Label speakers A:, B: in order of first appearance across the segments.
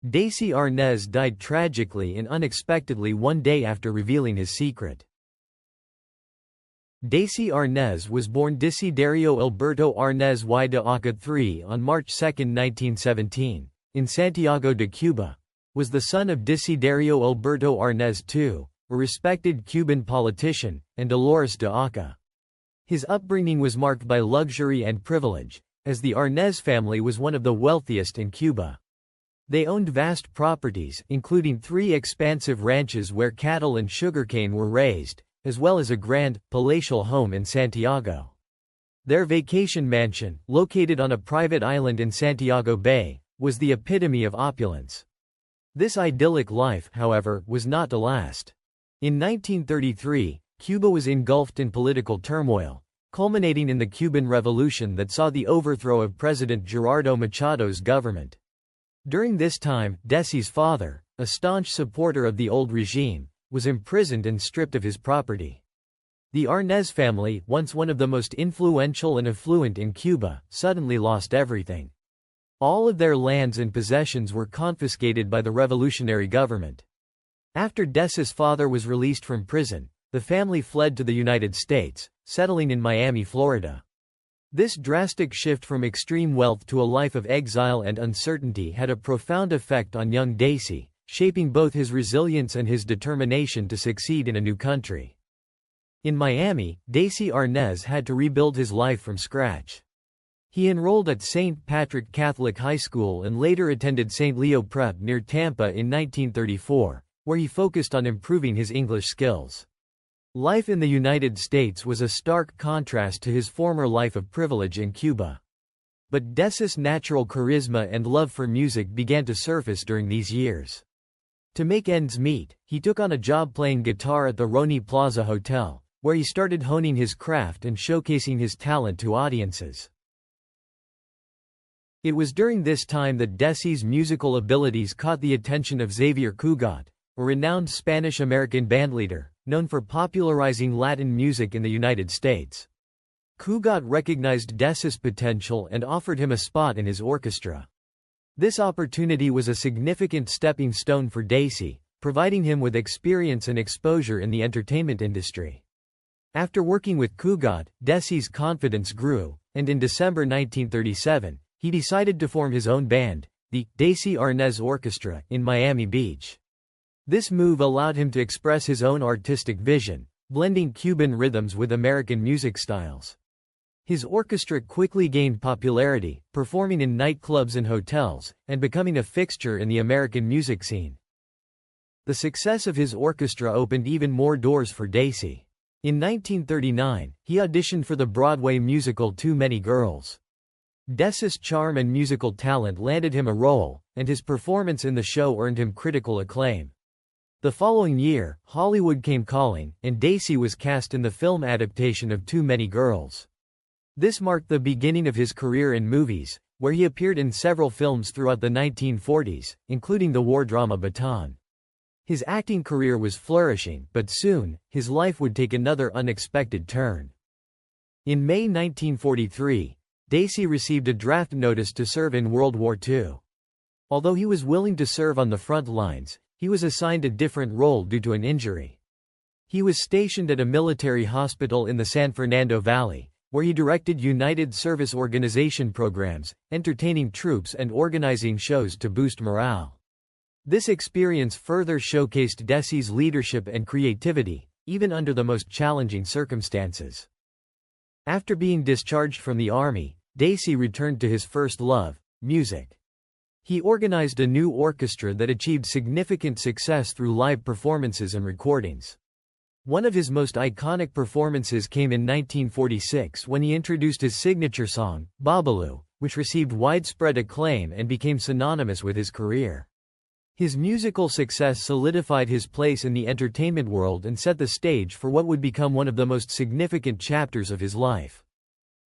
A: Desi Arnaz died tragically and unexpectedly one day after revealing his secret. Desi Arnaz was born Desiderio Alberto Arnaz y de Aca III on March 2, 1917, in Santiago de Cuba, was the son of Desiderio Alberto Arnaz II, a respected Cuban politician, and Dolores de Aca. His upbringing was marked by luxury and privilege, as the Arnaz family was one of the wealthiest in Cuba. They owned vast properties, including 3 expansive ranches where cattle and sugarcane were raised, as well as a grand, palatial home in Santiago. Their vacation mansion, located on a private island in Santiago Bay, was the epitome of opulence. This idyllic life, however, was not to last. In 1933, Cuba was engulfed in political turmoil, culminating in the Cuban Revolution that saw the overthrow of President Gerardo Machado's government. During this time, Desi's father, a staunch supporter of the old regime, was imprisoned and stripped of his property. The Arnaz family, once one of the most influential and affluent in Cuba, suddenly lost everything. All of their lands and possessions were confiscated by the revolutionary government. After Desi's father was released from prison, the family fled to the United States, settling in Miami, Florida. This drastic shift from extreme wealth to a life of exile and uncertainty had a profound effect on young Desi, shaping both his resilience and his determination to succeed in a new country. In Miami, Desi Arnaz had to rebuild his life from scratch. He enrolled at St. Patrick Catholic High School and later attended St. Leo Prep near Tampa in 1934, where he focused on improving his English skills. Life in the United States was a stark contrast to his former life of privilege in Cuba. But Desi's natural charisma and love for music began to surface during these years. To make ends meet, he took on a job playing guitar at the Roni Plaza Hotel, where he started honing his craft and showcasing his talent to audiences. It was during this time that Desi's musical abilities caught the attention of Xavier Cugat, a renowned Spanish-American bandleader, known for popularizing Latin music in the United States. Cugat recognized Desi's potential and offered him a spot in his orchestra. This opportunity was a significant stepping stone for Desi, providing him with experience and exposure in the entertainment industry. After working with Cugat, Desi's confidence grew, and in December 1937, he decided to form his own band, the Desi Arnaz Orchestra, in Miami Beach. This move allowed him to express his own artistic vision, blending Cuban rhythms with American music styles. His orchestra quickly gained popularity, performing in nightclubs and hotels, and becoming a fixture in the American music scene. The success of his orchestra opened even more doors for Desi. In 1939, he auditioned for the Broadway musical Too Many Girls. Desi's charm and musical talent landed him a role, and his performance in the show earned him critical acclaim. The following year, Hollywood came calling, and Desi was cast in the film adaptation of Too Many Girls. This marked the beginning of his career in movies, where he appeared in several films throughout the 1940s, including the war drama Baton. His acting career was flourishing, but soon, his life would take another unexpected turn. In May 1943, Desi received a draft notice to serve in World War II. Although he was willing to serve on the front lines, he was assigned a different role due to an injury. He was stationed at a military hospital in the San Fernando Valley, where he directed United Service Organization programs, entertaining troops and organizing shows to boost morale. This experience further showcased Desi's leadership and creativity, even under the most challenging circumstances. After being discharged from the army, Desi returned to his first love, music. He organized a new orchestra that achieved significant success through live performances and recordings. One of his most iconic performances came in 1946 when he introduced his signature song, Babalu, which received widespread acclaim and became synonymous with his career. His musical success solidified his place in the entertainment world and set the stage for what would become one of the most significant chapters of his life.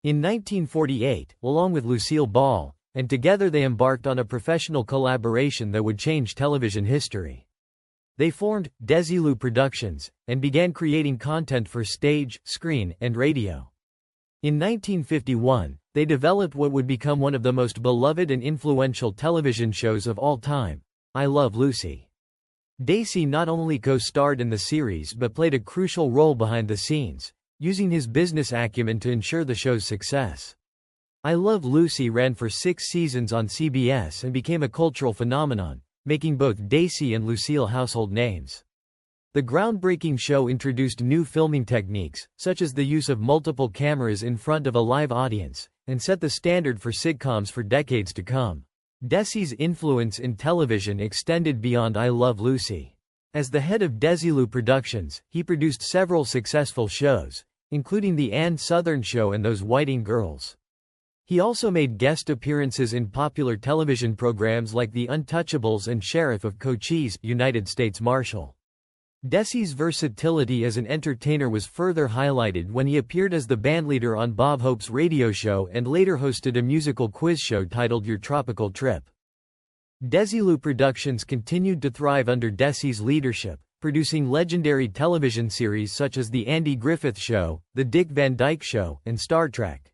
A: In 1948, along with Lucille Ball, and together they embarked on a professional collaboration that would change television history. They formed Desilu Productions, and began creating content for stage, screen, and radio. In 1951, they developed what would become one of the most beloved and influential television shows of all time, I Love Lucy. Desi not only co-starred in the series but played a crucial role behind the scenes, using his business acumen to ensure the show's success. I Love Lucy ran for 6 seasons on CBS and became a cultural phenomenon, making both Desi and Lucille household names. The groundbreaking show introduced new filming techniques, such as the use of multiple cameras in front of a live audience, and set the standard for sitcoms for decades to come. Desi's influence in television extended beyond I Love Lucy. As the head of Desilu Productions, he produced several successful shows, including The Ann Sothern Show and Those Whiting Girls. He also made guest appearances in popular television programs like The Untouchables and Sheriff of Cochise, United States Marshal. Desi's versatility as an entertainer was further highlighted when he appeared as the bandleader on Bob Hope's radio show and later hosted a musical quiz show titled Your Tropical Trip. Desilu Productions continued to thrive under Desi's leadership, producing legendary television series such as The Andy Griffith Show, The Dick Van Dyke Show, and Star Trek.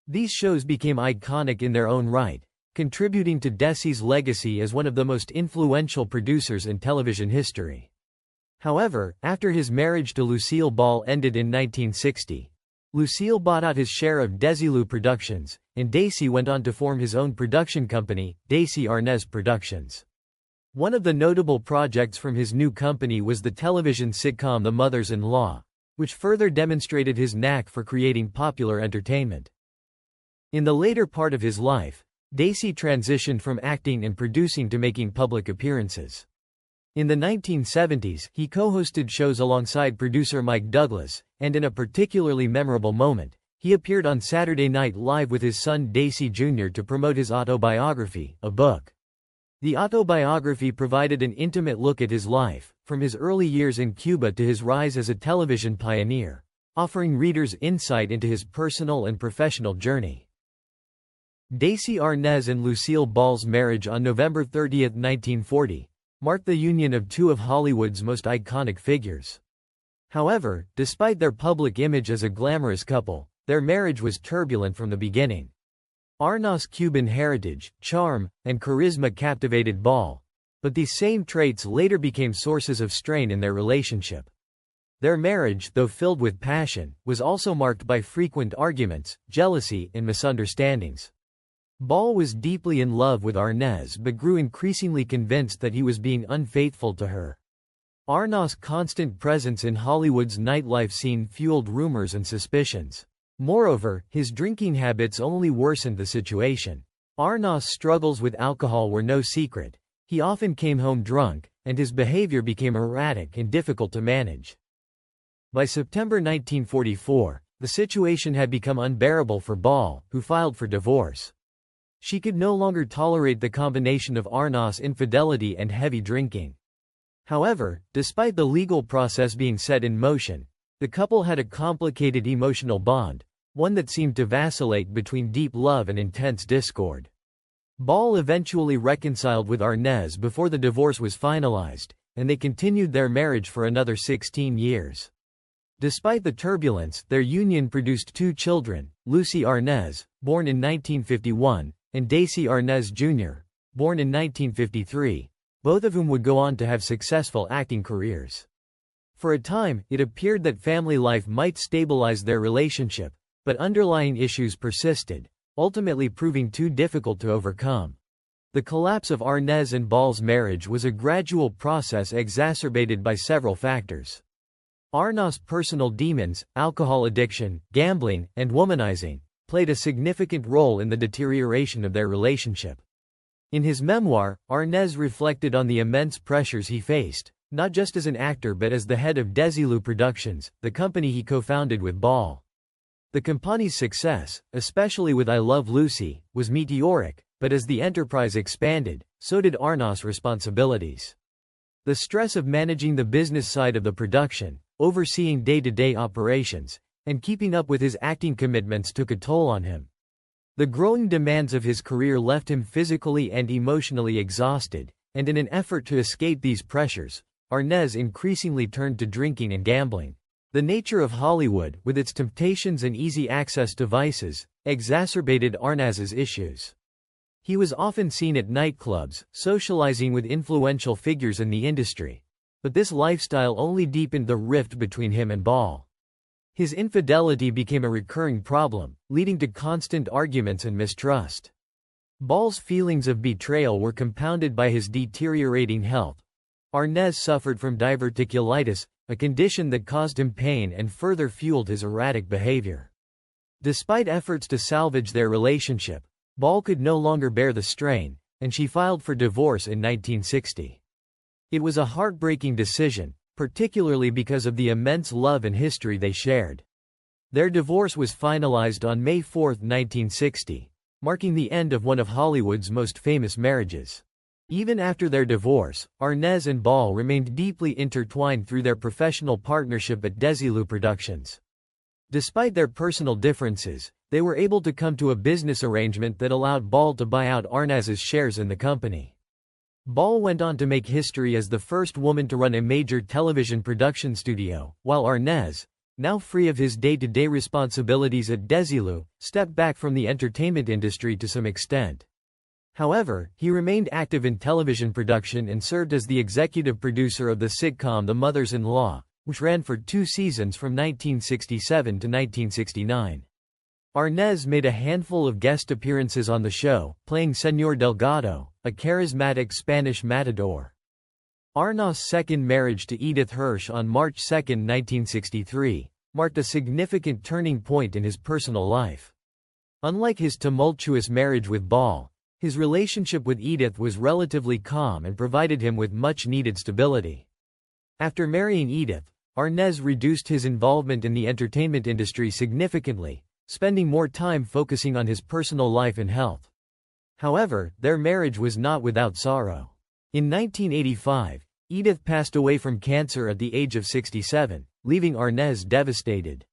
A: These shows became iconic in their own right, contributing to Desi's legacy as one of the most influential producers in television history. However, after his marriage to Lucille Ball ended in 1960, Lucille bought out his share of Desilu Productions, and Desi went on to form his own production company, Desi Arnaz Productions. One of the notable projects from his new company was the television sitcom The Mothers-in-Law, which further demonstrated his knack for creating popular entertainment. In the later part of his life, Desi transitioned from acting and producing to making public appearances. In the 1970s, he co-hosted shows alongside producer Mike Douglas, and in a particularly memorable moment, he appeared on Saturday Night Live with his son Desi Jr. to promote his autobiography, a book. The autobiography provided an intimate look at his life, from his early years in Cuba to his rise as a television pioneer, offering readers insight into his personal and professional journey. Desi Arnaz and Lucille Ball's marriage on November 30, 1940, marked the union of two of Hollywood's most iconic figures. However, despite their public image as a glamorous couple, their marriage was turbulent from the beginning. Arnaz's Cuban heritage, charm, and charisma captivated Ball, but these same traits later became sources of strain in their relationship. Their marriage, though filled with passion, was also marked by frequent arguments, jealousy, and misunderstandings. Ball was deeply in love with Arnaz but grew increasingly convinced that he was being unfaithful to her. Arnaz's constant presence in Hollywood's nightlife scene fueled rumors and suspicions. Moreover, his drinking habits only worsened the situation. Arnaz's struggles with alcohol were no secret. He often came home drunk, and his behavior became erratic and difficult to manage. By September 1944, the situation had become unbearable for Ball, who filed for divorce. She could no longer tolerate the combination of Arnaz's infidelity and heavy drinking. However, despite the legal process being set in motion, the couple had a complicated emotional bond, one that seemed to vacillate between deep love and intense discord. Ball eventually reconciled with Arnaz before the divorce was finalized, and they continued their marriage for another 16 years. Despite the turbulence, their union produced 2 children, Lucy Arnaz, born in 1951, and Desi Arnaz Jr., born in 1953, both of whom would go on to have successful acting careers. For a time, it appeared that family life might stabilize their relationship, but underlying issues persisted, ultimately proving too difficult to overcome. The collapse of Arnaz and Ball's marriage was a gradual process exacerbated by several factors. Arnaz's personal demons, alcohol addiction, gambling, and womanizing, played a significant role in the deterioration of their relationship. In his memoir, Arnaz reflected on the immense pressures he faced, not just as an actor but as the head of Desilu Productions, the company he co-founded with Ball. The company's success, especially with I Love Lucy, was meteoric, but as the enterprise expanded, so did Arnaz's responsibilities. The stress of managing the business side of the production, overseeing day-to-day operations, and keeping up with his acting commitments took a toll on him. The growing demands of his career left him physically and emotionally exhausted, and in an effort to escape these pressures, Arnaz increasingly turned to drinking and gambling. The nature of Hollywood, with its temptations and easy access to vices, exacerbated Arnaz's issues. He was often seen at nightclubs, socializing with influential figures in the industry. But this lifestyle only deepened the rift between him and Ball. His infidelity became a recurring problem, leading to constant arguments and mistrust. Ball's feelings of betrayal were compounded by his deteriorating health. Arnaz suffered from diverticulitis, a condition that caused him pain and further fueled his erratic behavior. Despite efforts to salvage their relationship, Ball could no longer bear the strain, and she filed for divorce in 1960. It was a heartbreaking decision, particularly because of the immense love and history they shared. Their divorce was finalized on May 4, 1960, marking the end of one of Hollywood's most famous marriages. Even after their divorce, Arnaz and Ball remained deeply intertwined through their professional partnership at Desi Productions. Despite their personal differences, they were able to come to a business arrangement that allowed Ball to buy out Arnaz's shares in the company. Ball went on to make history as the first woman to run a major television production studio, while Arnaz, now free of his day-to-day responsibilities at Desi, stepped back from the entertainment industry to some extent. However, he remained active in television production and served as the executive producer of the sitcom The Mothers-in-Law, which ran for 2 seasons from 1967 to 1969. Arnaz made a handful of guest appearances on the show, playing Señor Delgado, a charismatic Spanish matador. Arnaz's second marriage to Edith Hirsch on March 2, 1963, marked a significant turning point in his personal life. Unlike his tumultuous marriage with Ball, his relationship with Edith was relatively calm and provided him with much-needed stability. After marrying Edith, Arnaz reduced his involvement in the entertainment industry significantly, spending more time focusing on his personal life and health. However, their marriage was not without sorrow. In 1985, Edith passed away from cancer at the age of 67, leaving Arnaz devastated.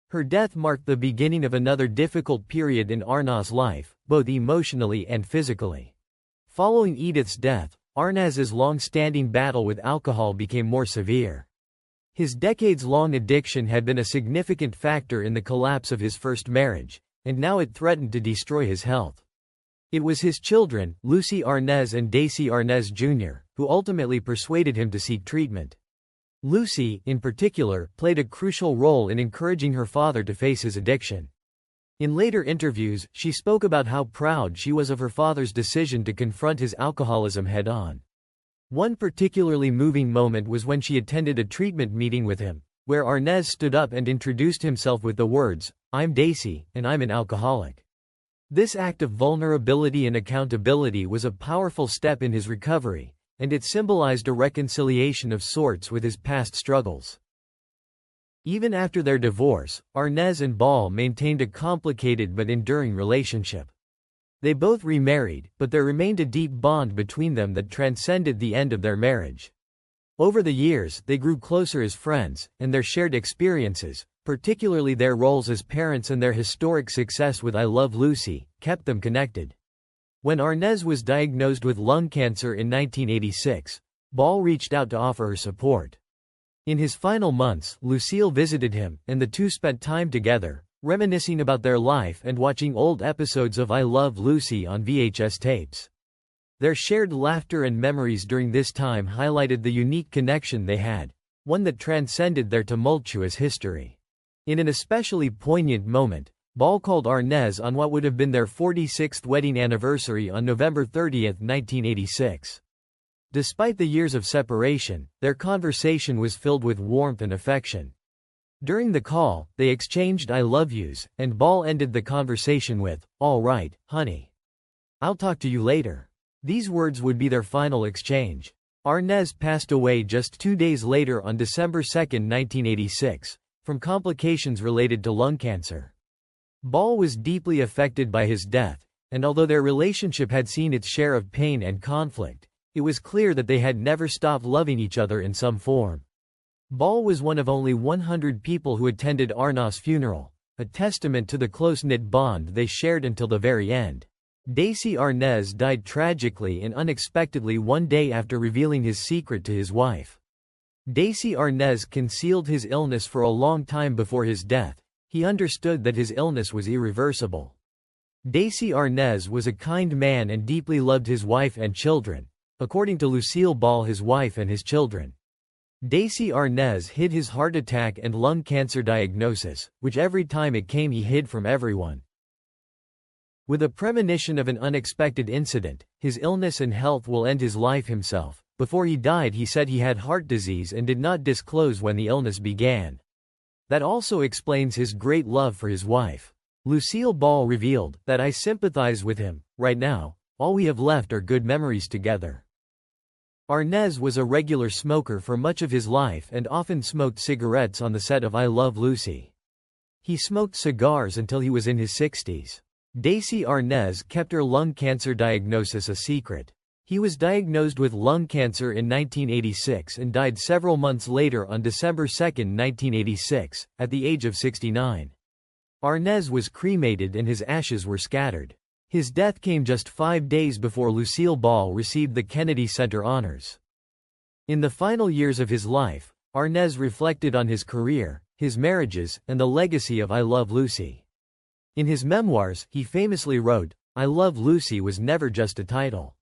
A: Her death marked the beginning of another difficult period in Arnaz's life, both emotionally and physically. Following Edith's death, Arnaz's long-standing battle with alcohol became more severe. His decades-long addiction had been a significant factor in the collapse of his first marriage, and now it threatened to destroy his health. It was his children, Lucy Arnaz and Desi Arnaz Jr., who ultimately persuaded him to seek treatment. Lucy, in particular, played a crucial role in encouraging her father to face his addiction. In later interviews, she spoke about how proud she was of her father's decision to confront his alcoholism head-on. One particularly moving moment was when she attended a treatment meeting with him, where Arnaz stood up and introduced himself with the words, "I'm Desi, and I'm an alcoholic." This act of vulnerability and accountability was a powerful step in his recovery, and it symbolized a reconciliation of sorts with his past struggles. Even after their divorce, Arnaz and Ball maintained a complicated but enduring relationship. They both remarried, but there remained a deep bond between them that transcended the end of their marriage. Over the years, they grew closer as friends, and their shared experiences, particularly their roles as parents and their historic success with I Love Lucy, kept them connected. When Arnaz was diagnosed with lung cancer in 1986, Ball reached out to offer her support. In his final months, Lucille visited him, and the two spent time together, reminiscing about their life and watching old episodes of I Love Lucy on VHS tapes. Their shared laughter and memories during this time highlighted the unique connection they had, one that transcended their tumultuous history. In an especially poignant moment, Ball called Arnaz on what would have been their 46th wedding anniversary on November 30, 1986. Despite the years of separation, their conversation was filled with warmth and affection. During the call, they exchanged I love yous, and Ball ended the conversation with, "All right, honey. I'll talk to you later." These words would be their final exchange. Arnaz passed away just 2 days later on December 2, 1986, from complications related to lung cancer. Ball was deeply affected by his death, and although their relationship had seen its share of pain and conflict, it was clear that they had never stopped loving each other in some form. Ball was one of only 100 people who attended Arnaz's funeral, a testament to the close-knit bond they shared until the very end. Desi Arnaz died tragically and unexpectedly one day after revealing his secret to his wife. Desi Arnaz concealed his illness for a long time before his death. He understood that his illness was irreversible. Desi Arnaz was a kind man and deeply loved his wife and children, according to Lucille Ball, his wife and his children. Desi Arnaz hid his heart attack and lung cancer diagnosis, which every time it came he hid from everyone. With a premonition of an unexpected incident, his illness and health will end his life himself. Before he died he said he had heart disease and did not disclose when the illness began. That also explains his great love for his wife. Lucille Ball revealed that I sympathize with him. Right now, all we have left are good memories together. Arnaz was a regular smoker for much of his life and often smoked cigarettes on the set of I Love Lucy. He smoked cigars until he was in his 60s. Desi Arnaz kept her lung cancer diagnosis a secret. He was diagnosed with lung cancer in 1986 and died several months later on December 2, 1986, at the age of 69. Arnaz was cremated and his ashes were scattered. His death came just 5 days before Lucille Ball received the Kennedy Center honors. In the final years of his life, Arnaz reflected on his career, his marriages, and the legacy of I Love Lucy. In his memoirs, he famously wrote, "I Love Lucy was never just a title."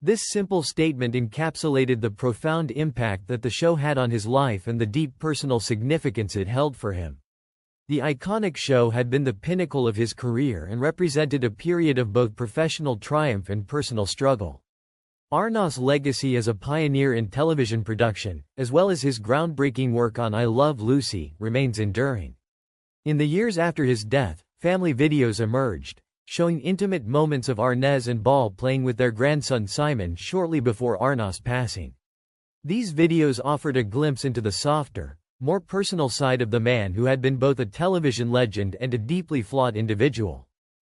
A: This simple statement encapsulated the profound impact that the show had on his life and the deep personal significance it held for him. The iconic show had been the pinnacle of his career and represented a period of both professional triumph and personal struggle. Arnaz's legacy as a pioneer in television production, as well as his groundbreaking work on I Love Lucy, remains enduring. In the years after his death, family videos emerged, showing intimate moments of Arnaz and Ball playing with their grandson Simon shortly before Arnaz's passing. These videos offered a glimpse into the softer, more personal side of the man who had been both a television legend and a deeply flawed individual.